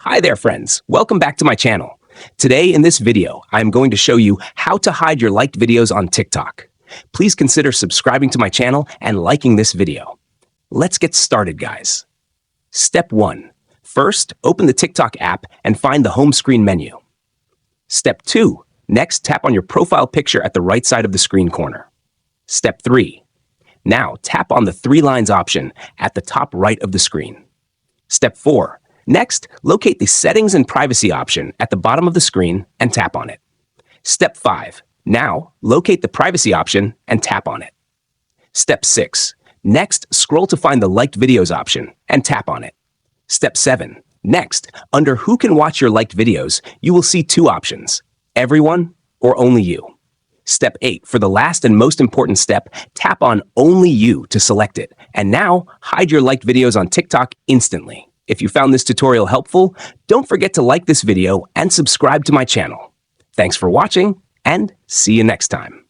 Hi there, friends. Welcome back to my channel. Today in this video, I'm going to show you how to hide your liked videos on TikTok. Please consider subscribing to my channel and liking this video. Let's get started, guys. Step 1. First, open the TikTok app and find the home screen menu. Step 2. Next, tap on your profile picture at the right side of the screen corner. Step 3. Now, tap on the 3 lines option at the top right of the screen. Step 4. Next, locate the Settings and Privacy option at the bottom of the screen and tap on it. Step 5. Now, locate the Privacy option and tap on it. Step 6. Next, scroll to find the Liked Videos option and tap on it. Step 7. Next, under Who can watch your liked videos, you will see 2 options: Everyone or Only You. Step 8. For the last and most important step, tap on Only You to select it, and now hide your liked videos on TikTok instantly. If you found this tutorial helpful, don't forget to like this video and subscribe to my channel. Thanks for watching, and see you next time.